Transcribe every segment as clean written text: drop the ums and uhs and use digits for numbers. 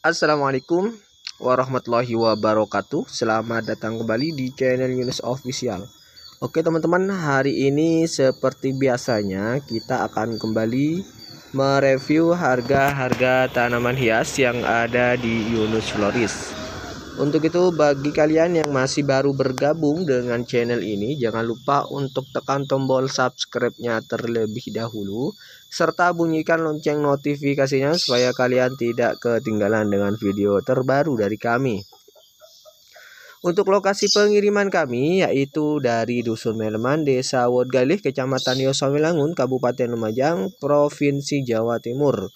Assalamualaikum warahmatullahi wabarakatuh. Selamat datang kembali di channel Yunus Official. Oke teman-teman, hari ini seperti biasanya kita akan kembali mereview harga-harga tanaman hias yang ada di Yunus Floris. Untuk itu, bagi kalian yang masih baru bergabung dengan channel ini, jangan lupa untuk tekan tombol subscribe-nya terlebih dahulu, serta bunyikan lonceng notifikasinya supaya kalian tidak ketinggalan dengan video terbaru dari kami. Untuk lokasi pengiriman kami yaitu dari Dusun Meleman, Desa Wodgalih, Kecamatan Yosawilangun, Kabupaten Lumajang, Provinsi Jawa Timur.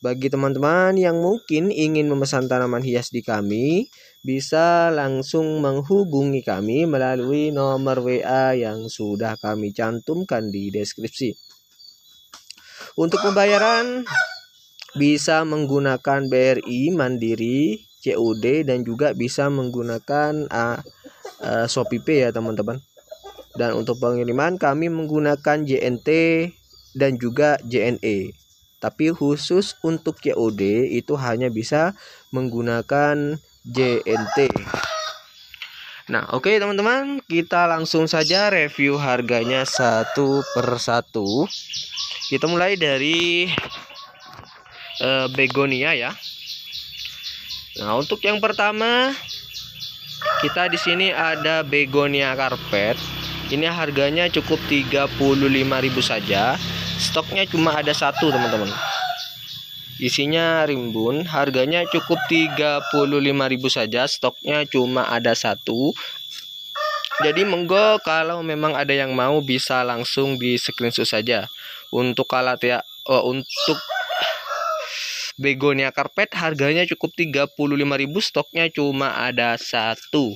Bagi teman-teman yang mungkin ingin memesan tanaman hias di kami, bisa langsung menghubungi kami melalui nomor WA yang sudah kami cantumkan di deskripsi. Untuk pembayaran bisa menggunakan BRI Mandiri, COD, dan juga bisa menggunakan Shopee Pay ya teman-teman. Dan untuk pengiriman kami menggunakan JNT dan juga JNE. Tapi khusus untuk COD itu hanya bisa menggunakan JNT. Nah, oke teman-teman, kita langsung saja review harganya satu persatu. Kita mulai dari begonia ya. Nah, untuk yang pertama kita di sini ada begonia karpet. Ini harganya cukup 35.000 saja. Stoknya cuma ada satu teman-teman. Isinya rimbun, harganya cukup 35.000 saja. Stoknya cuma ada satu. Jadi monggo kalau memang ada yang mau bisa langsung di screenshot saja. Untuk untuk begonia karpet harganya cukup 35.000, stoknya cuma ada satu.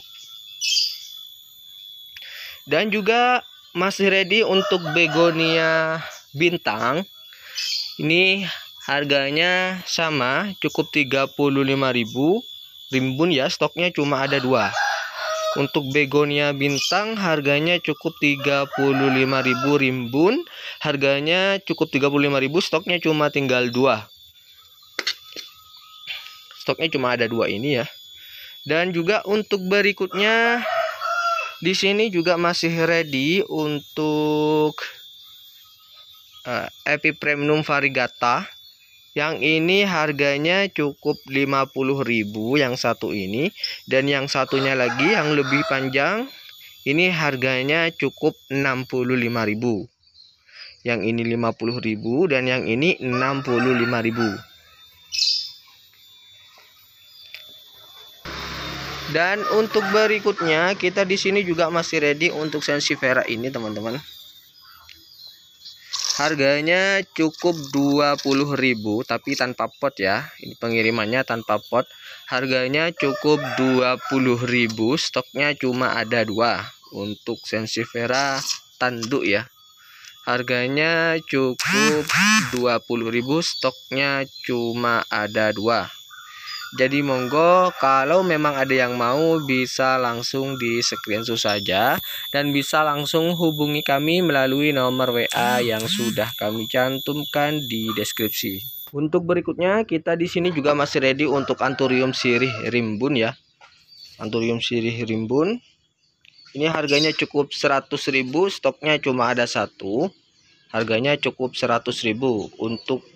Dan juga masih ready untuk begonia bintang. Ini harganya sama, cukup 35.000 rimbun ya, stoknya cuma ada dua. Untuk begonia bintang harganya cukup 35.000 rimbun, harganya cukup 35.000, stoknya cuma tinggal dua. Stoknya cuma ada dua ini ya. Dan juga untuk berikutnya di sini juga masih ready untuk Epipremnum variegata. Yang ini harganya cukup 50.000 yang satu ini, dan yang satunya lagi yang lebih panjang ini harganya cukup 65.000. Yang ini 50.000 dan yang ini 65.000. Dan untuk berikutnya kita di sini juga masih ready untuk Sansevieria ini teman-teman. Harganya cukup 20.000 tapi tanpa pot ya. Ini pengirimannya tanpa pot. Harganya cukup 20.000, stoknya cuma ada dua. Untuk Sansevieria tanduk ya. Harganya cukup 20.000, stoknya cuma ada dua. Jadi monggo kalau memang ada yang mau bisa langsung di screenshot saja dan bisa langsung hubungi kami melalui nomor WA yang sudah kami cantumkan di deskripsi. Untuk berikutnya kita di sini juga masih ready untuk Anthurium sirih rimbun ya. Anthurium sirih rimbun. Ini harganya cukup 100.000, stoknya cuma ada satu. Harganya cukup 100.000 untuk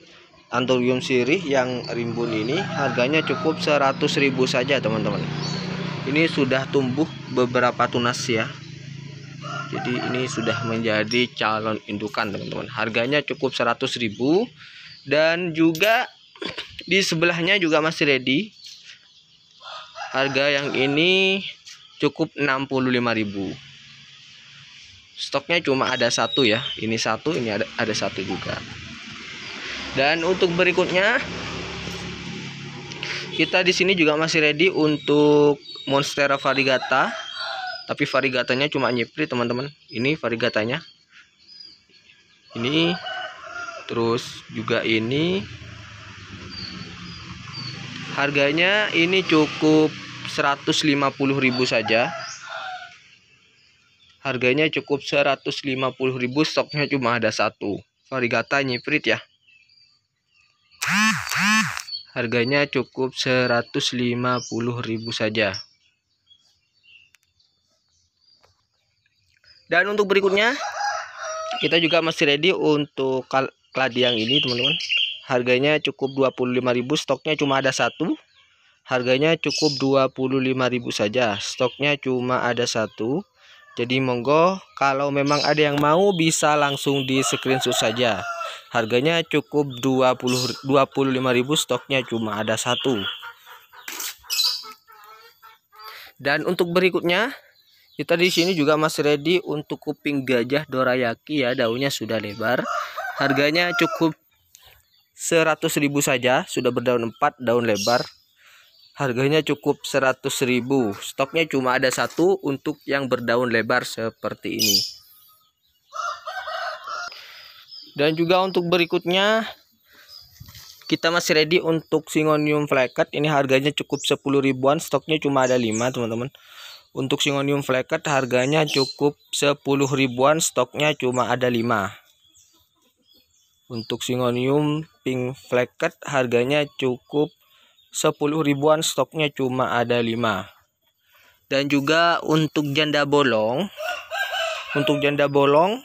Anthurium sirih yang rimbun ini harganya cukup 100.000 saja teman-teman. Ini sudah tumbuh beberapa tunas ya. Jadi ini sudah menjadi calon indukan teman-teman. Harganya cukup 100.000. Dan juga di sebelahnya juga masih ready. Harga yang ini cukup 65.000. Stoknya cuma ada satu ya. Ini satu, ini ada satu juga. Dan untuk berikutnya kita di sini juga masih ready untuk Monstera variegata. Tapi variegatanya cuma nyiprit teman-teman. Ini variegatanya. Ini terus juga ini. Harganya ini cukup 150.000 saja. Harganya cukup 150.000, stoknya cuma ada satu. Variegata nyiprit ya. harganya cukup 150.000 saja. Dan untuk berikutnya kita juga masih ready untuk keladi yang ini teman-teman. Harganya cukup 25.000, stoknya cuma ada satu. Harganya cukup 25.000 saja, stoknya cuma ada satu. Jadi monggo kalau memang ada yang mau bisa langsung di screenshot saja. Harganya cukup 25.000, stoknya cuma ada satu. Dan untuk berikutnya kita di sini juga masih ready untuk kuping gajah dorayaki ya, daunnya sudah lebar. Harganya cukup 100.000 saja, sudah berdaun 4, daun lebar. Harganya cukup 100.000, stoknya cuma ada satu untuk yang berdaun lebar seperti ini. Dan juga untuk berikutnya kita masih ready untuk Syngonium flaccid. Ini harganya cukup 10 ribuan, stoknya cuma ada 5 teman-teman. Untuk Syngonium flaccid harganya cukup 10 ribuan, stoknya cuma ada 5. Untuk Syngonium pink flaccid harganya cukup 10 ribuan, stoknya cuma ada 5. Dan juga untuk janda bolong. Untuk janda bolong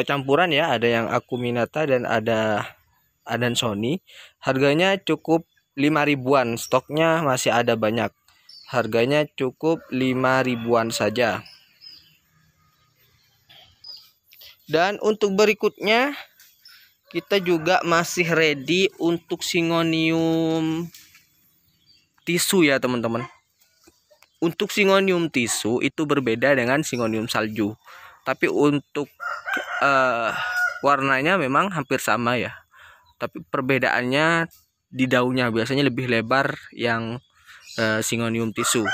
campuran ya, ada yang Acuminata dan ada Adansonii. Harganya cukup 5 ribuan, stoknya masih ada banyak. Harganya cukup 5 ribuan saja. Dan untuk berikutnya kita juga masih ready untuk Syngonium tisu ya teman-teman. Untuk Syngonium tisu itu berbeda dengan Syngonium salju. Tapi untuk warnanya memang hampir sama ya. Tapi perbedaannya di daunnya, biasanya lebih lebar yang Syngonium tisu.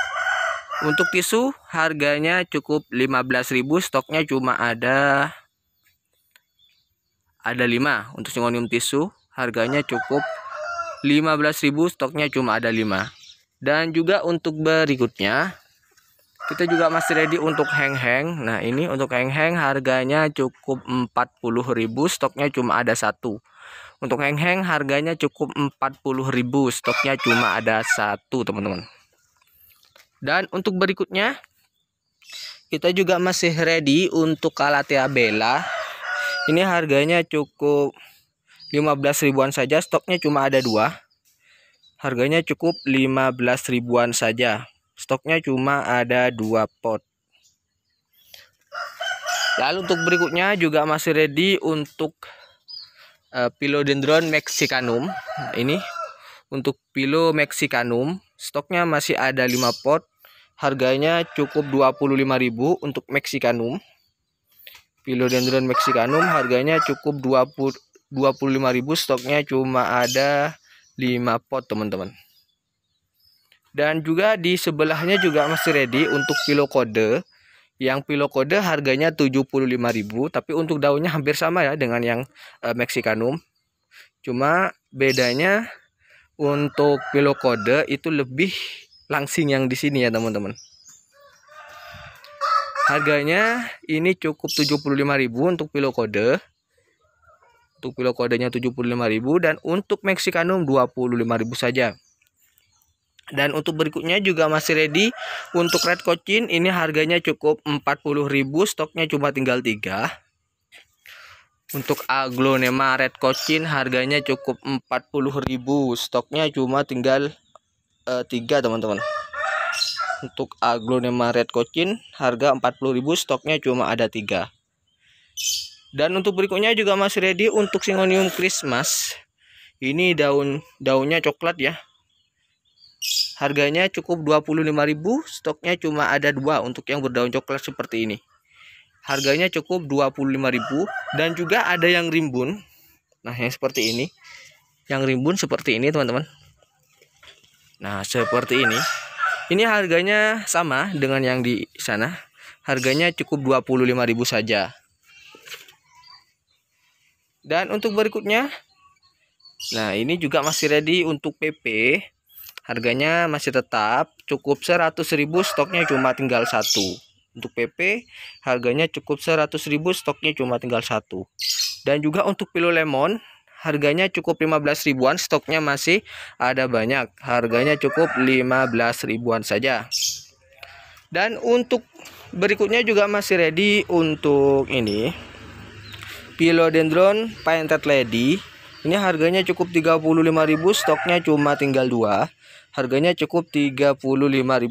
Untuk tisu harganya cukup 15.000, stoknya cuma ada 5. Untuk Syngonium tisu harganya cukup 15.000, stoknya cuma ada 5. Dan juga untuk berikutnya kita juga masih ready untuk heng-heng. Nah ini untuk heng-heng harganya cukup 40.000, stoknya cuma ada satu. Untuk heng-heng harganya cukup 40.000, stoknya cuma ada satu teman-teman. Dan untuk berikutnya kita juga masih ready untuk Calathea bella. Ini harganya cukup 15 ribuan saja, stoknya cuma ada 2. Harganya cukup 15 ribuan saja, stoknya cuma ada 2 pot. Lalu untuk berikutnya juga masih ready untuk Philodendron mexicanum. Ini untuk Philo mexicanum, stoknya masih ada 5 pot. Harganya cukup 25.000 untuk mexicanum. Philodendron mexicanum harganya cukup 25.000, stoknya cuma ada 5 pot teman-teman. Dan juga di sebelahnya juga masih ready untuk Philocode. Yang Philocode harganya 75.000, tapi untuk daunnya hampir sama ya dengan yang mexicanum. Cuma bedanya untuk Philocode itu lebih langsing yang di sini ya teman-teman. Harganya ini cukup 75.000 untuk Philocode. Untuk Philocodenya 75.000 dan untuk mexicanum 25.000 saja. Dan untuk berikutnya juga masih ready untuk red cochin. Ini harganya cukup 40.000, stoknya cuma tinggal 3. Untuk Aglonema red cochin harganya cukup 40.000, stoknya cuma tinggal 3 teman-teman. Untuk Aglonema red cochin harga 40.000, stoknya cuma ada 3. Dan untuk berikutnya juga masih ready untuk Syngonium Christmas. Ini daunnya coklat ya. Harganya cukup 25.000, stoknya cuma ada 2 untuk yang berdaun coklat seperti ini. Harganya cukup 25.000 dan juga ada yang rimbun. Nah, yang seperti ini. Yang rimbun seperti ini, teman-teman. Nah, seperti ini. Ini harganya sama dengan yang di sana. Harganya cukup 25.000 saja. Dan untuk berikutnya, nah ini juga masih ready untuk PP. Harganya masih tetap cukup 100.000, stoknya cuma tinggal 1. Untuk PP harganya cukup 100.000, stoknya cuma tinggal 1. Dan juga untuk Philo lemon harganya cukup 15 ribuan, stoknya masih ada banyak. Harganya cukup 15 ribuan saja. Dan untuk berikutnya juga masih ready untuk ini Philodendron Painted Lady. Ini harganya cukup 35.000, stoknya cuma tinggal 2. Harganya cukup 35.000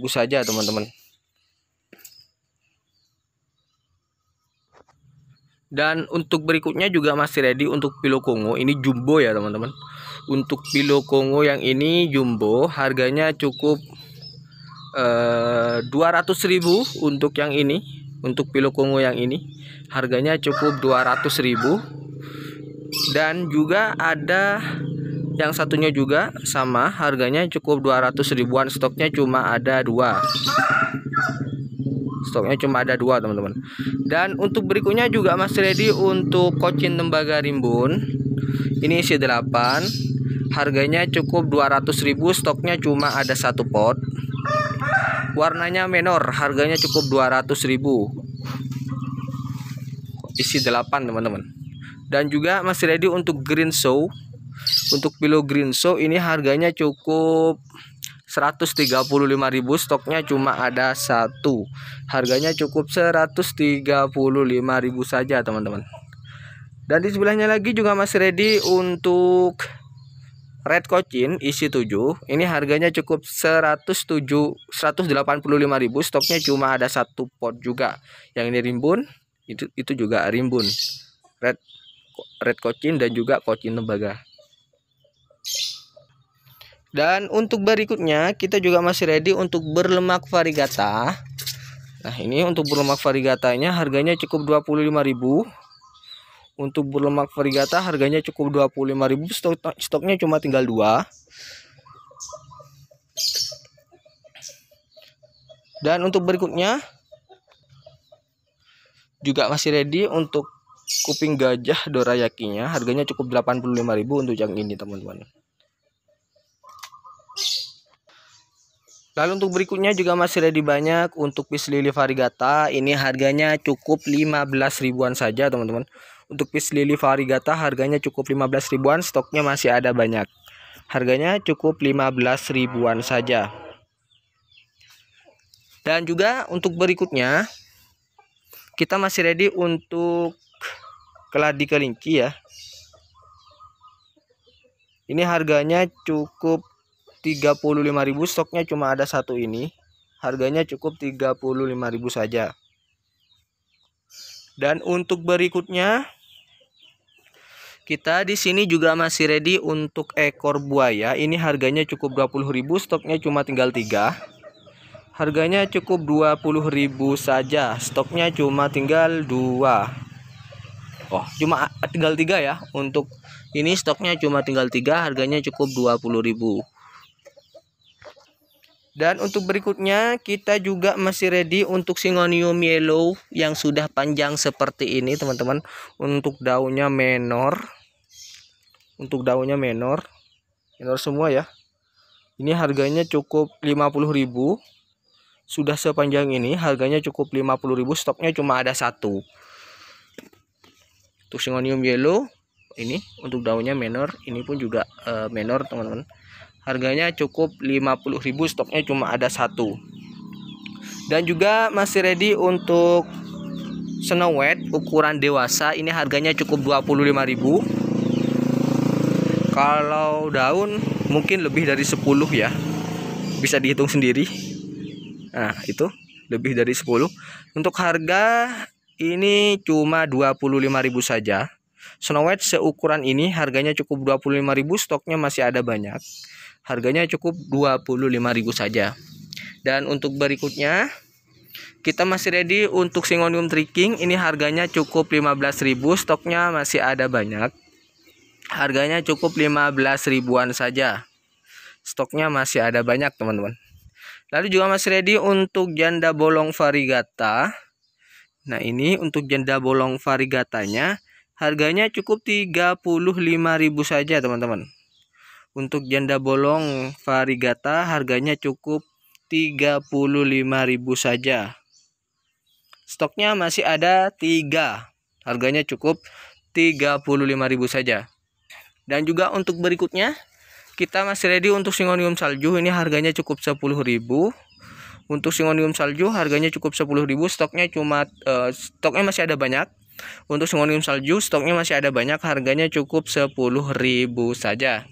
saja, teman-teman. Dan untuk berikutnya juga masih ready untuk Pilo Kongo. Ini jumbo ya, teman-teman. Untuk Pilo Kongo yang ini jumbo, harganya cukup 200.000 untuk yang ini. Untuk Pilo Kongo yang ini harganya cukup 200.000. Dan juga ada yang satunya juga sama, harganya cukup 200 ribuan, stoknya cuma ada 2. Stoknya cuma ada 2, teman-teman. Dan untuk berikutnya juga masih ready untuk Cochin Tembaga Rimbun. Ini isi 8. Harganya cukup 200.000, stoknya cuma ada 1 pot. Warnanya menor, harganya cukup 200.000. Isi 8, teman-teman. Dan juga masih ready untuk Green Show. Untuk Pilo Green Show ini harganya cukup 135.000, stoknya cuma ada 1. Harganya cukup 135.000 saja, teman-teman. Dan di sebelahnya lagi juga masih ready untuk Red Cochin isi 7. Ini harganya cukup 185.000, stoknya cuma ada 1 pot juga. Yang ini rimbun, itu juga rimbun. Red Cochin dan juga Cochin Tembaga. Dan untuk berikutnya kita juga masih ready untuk berlemak varigata. Nah, ini untuk berlemak varigatanya harganya cukup 25.000. Untuk berlemak varigata harganya cukup 25.000, stoknya cuma tinggal 2. Dan untuk berikutnya juga masih ready untuk kuping gajah dorayakinya, harganya cukup 85.000 untuk yang ini, teman-teman. Lalu untuk berikutnya juga masih ready banyak untuk Peace Lily Varigata. Ini harganya cukup 15 ribuan saja, teman-teman. Untuk Peace Lily Varigata harganya cukup 15 ribuan, stoknya masih ada banyak. Harganya cukup 15 ribuan saja. Dan juga untuk berikutnya kita masih ready untuk keladi kelinci ya. Ini harganya cukup 35.000, stoknya cuma ada 1 ini. Harganya cukup 35.000 saja. Dan untuk berikutnya kita di sini juga masih ready untuk ekor buaya. Ini harganya cukup 20.000, stoknya cuma tinggal 3. Harganya cukup 20.000 saja, stoknya cuma tinggal 2. Oh, cuma tinggal 3 ya. Untuk ini stoknya cuma tinggal 3, harganya cukup 20.000. Dan untuk berikutnya kita juga masih ready untuk Syngonium Yellow yang sudah panjang seperti ini, teman-teman. Untuk daunnya menor. Untuk daunnya menor semua ya. Ini harganya cukup 50.000. Sudah sepanjang ini harganya cukup 50.000, stoknya cuma ada 1. Untuk Syngonium Yellow ini untuk daunnya menor, ini pun juga menor, teman-teman. Harganya cukup 50.000, stoknya cuma ada 1. Dan juga masih ready untuk Snow White ukuran dewasa. Ini harganya cukup 25.000. Kalau daun mungkin lebih dari 10 ya. Bisa dihitung sendiri. Nah, itu lebih dari 10. Untuk harga ini cuma 25.000 saja. Snow White seukuran ini harganya cukup 25.000, stoknya masih ada banyak. Harganya cukup 25.000 saja. Dan untuk berikutnya kita masih ready untuk Syngonium Triking. Ini harganya cukup 15.000, stoknya masih ada banyak. Harganya cukup 15 ribuan saja. Stoknya masih ada banyak, teman-teman. Lalu juga masih ready untuk janda bolong varigata. Nah, ini untuk janda bolong varigatanya harganya cukup 35.000 saja, teman-teman. Untuk janda bolong varigata harganya cukup 35.000 saja. Stoknya masih ada 3. Harganya cukup 35.000 saja. Dan juga untuk berikutnya kita masih ready untuk Syngonium salju. Ini harganya cukup 10.000. Untuk Syngonium salju harganya cukup 10.000. Stoknya stoknya masih ada banyak. Untuk Syngonium salju stoknya masih ada banyak, harganya cukup 10.000 saja.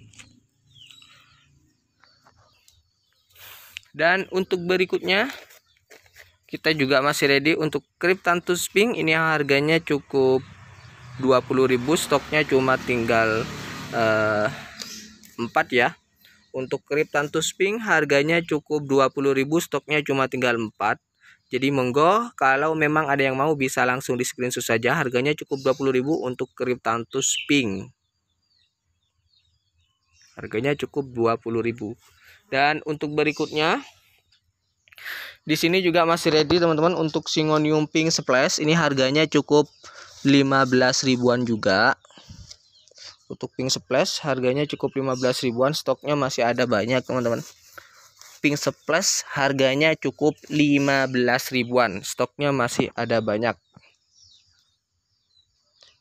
Dan untuk berikutnya kita juga masih ready untuk Cryptanthus pink. Ini harganya cukup 20.000. Stoknya cuma tinggal 4 ya. Untuk Cryptanthus pink harganya cukup 20.000, stoknya cuma tinggal 4. Jadi monggo kalau memang ada yang mau bisa langsung di screenshot saja. Harganya cukup 20.000 untuk Cryptanthus pink. Harganya cukup 20.000. Dan untuk berikutnya di sini juga masih ready teman-teman untuk Syngonium pink splash. Ini harganya cukup 15 ribuan juga. Untuk pink splash harganya cukup 15 ribuan, stoknya masih ada banyak teman-teman. Pink splash harganya cukup 15 ribuan, stoknya masih ada banyak.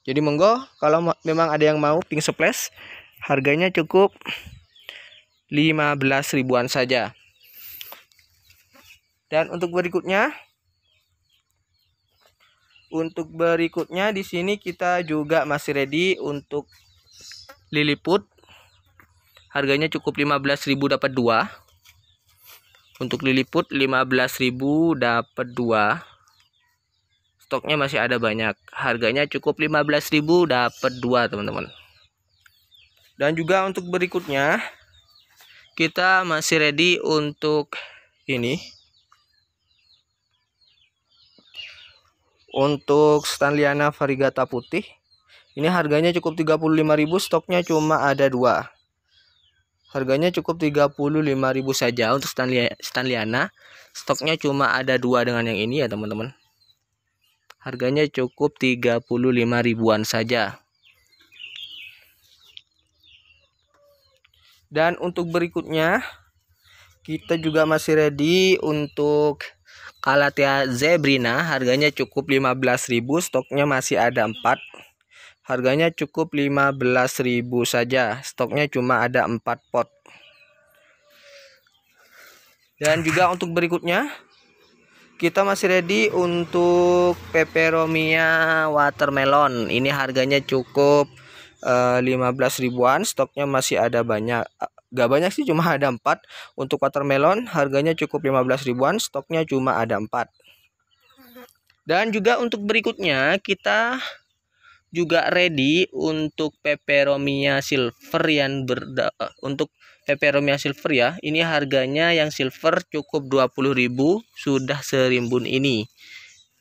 Jadi monggo kalau memang ada yang mau pink splash, harganya cukup 15 ribuan saja. Dan untuk berikutnya di sini kita juga masih ready untuk Lilliput. Harganya cukup 15.000 dapat 2. Untuk Lilliput 15.000 dapat 2. Stoknya masih ada banyak. Harganya cukup 15.000 dapat 2 teman-teman. Dan juga untuk berikutnya kita masih ready untuk ini. Untuk Stanleyana variegata putih. Ini harganya cukup 35.000, stoknya cuma ada 2. Harganya cukup 35.000 saja untuk Stanleyana. Stoknya cuma ada 2 dengan yang ini ya teman-teman. Harganya cukup 35 ribuan saja. Dan untuk berikutnya kita juga masih ready untuk Calathea zebrina. Harganya cukup 15.000, stoknya masih ada 4. Harganya cukup 15.000 saja. Stoknya cuma ada 4 pot. Dan juga untuk berikutnya kita masih ready untuk Peperomia watermelon. Ini harganya cukup 15 ribuan. Stoknya masih ada banyak. Gak banyak sih, cuma ada 4. Untuk watermelon harganya cukup 15 ribuan. Stoknya cuma ada 4. Dan juga untuk berikutnya kita juga ready untuk Peperomia silver yang untuk Peperomia silver ya. Ini harganya yang silver cukup 20.000, sudah serimbun ini.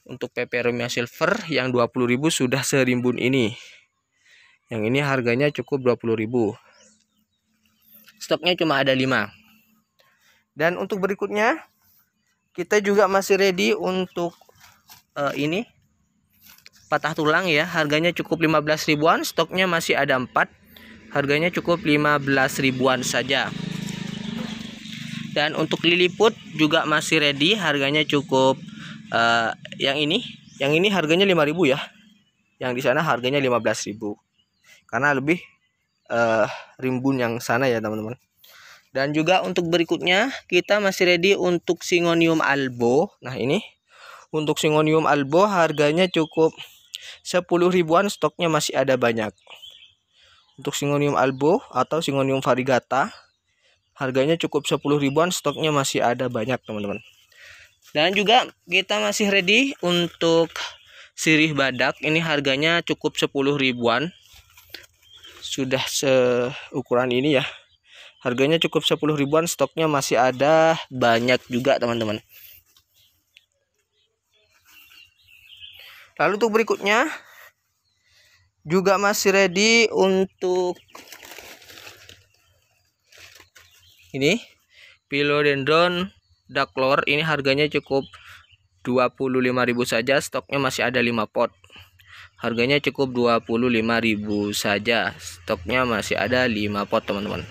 Untuk Peperomia silver yang 20.000 sudah serimbun ini. Yang ini harganya cukup 20.000. Stoknya cuma ada 5. Dan untuk berikutnya kita juga masih ready untuk ini patah tulang ya, harganya cukup 15 ribuan, stoknya masih ada 4. Harganya cukup 15 ribuan saja. Dan untuk Lilliput juga masih ready, harganya cukup yang ini harganya 5.000 ya. Yang di sana harganya 15.000. Karena lebih rimbun yang sana ya teman-teman. Dan juga untuk berikutnya kita masih ready untuk Syngonium albo. Nah, ini untuk Syngonium albo harganya cukup 10 ribuan, stoknya masih ada banyak. Untuk Syngonium albo atau Syngonium variegata harganya cukup 10 ribuan, stoknya masih ada banyak teman-teman. Dan juga kita masih ready untuk sirih badak. Ini harganya cukup 10 ribuan. Sudah seukuran ini ya. Harganya cukup 10 ribuan, stoknya masih ada banyak juga teman-teman. Lalu untuk berikutnya juga masih ready untuk ini Philodendron Ducklor. Ini harganya cukup 25.000 saja, stoknya masih ada 5 pot. Harganya cukup 25.000 saja, stoknya masih ada 5 pot teman-teman.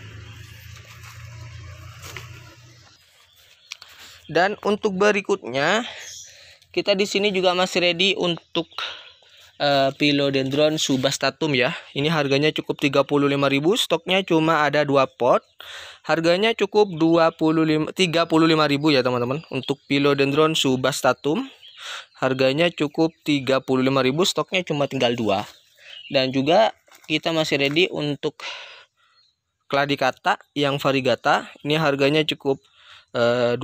Dan untuk berikutnya kita di sini juga masih ready untuk Philodendron subbastatum ya. Ini harganya cukup 35.000, stoknya cuma ada 2 pot. Harganya cukup 35.000 ya teman-teman. Untuk Philodendron subbastatum harganya cukup 35.000, stoknya cuma tinggal 2. Dan juga kita masih ready untuk Cladicata yang variegata. Ini harganya cukup 25.000,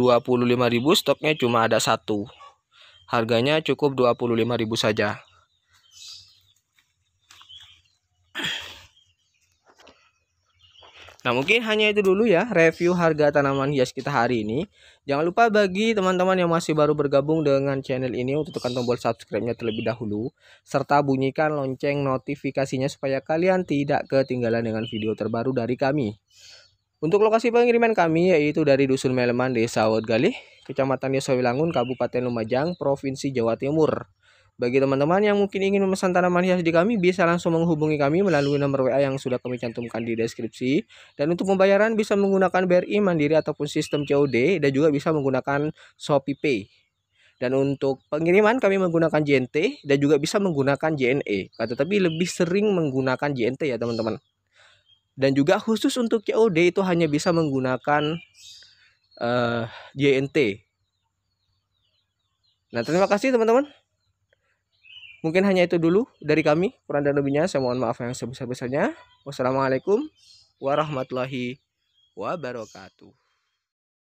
stoknya cuma ada 1. Harganya cukup 25.000 saja. Nah, mungkin hanya itu dulu ya review harga tanaman hias kita hari ini. Jangan lupa bagi teman-teman yang masih baru bergabung dengan channel ini untuk tekan tombol subscribe-nya terlebih dahulu, serta bunyikan lonceng notifikasinya supaya kalian tidak ketinggalan dengan video terbaru dari kami. Untuk lokasi pengiriman kami yaitu dari Dusun Meleman, Desa Wodgalih, Kecamatan Yosowilangun, Kabupaten Lumajang, Provinsi Jawa Timur. Bagi teman-teman yang mungkin ingin memesan tanaman hias di kami, bisa langsung menghubungi kami melalui nomor WA yang sudah kami cantumkan di deskripsi. Dan untuk pembayaran bisa menggunakan BRI, Mandiri ataupun sistem COD, dan juga bisa menggunakan Shopee Pay. Dan untuk pengiriman kami menggunakan JNT dan juga bisa menggunakan JNE. Tetapi lebih sering menggunakan JNT ya teman-teman. Dan juga khusus untuk COD itu hanya bisa menggunakan JNT. Nah, terima kasih teman-teman. Mungkin hanya itu dulu dari kami. Kurang dan lebihnya saya mohon maaf yang sebesar-besarnya. Wassalamualaikum warahmatullahi wabarakatuh.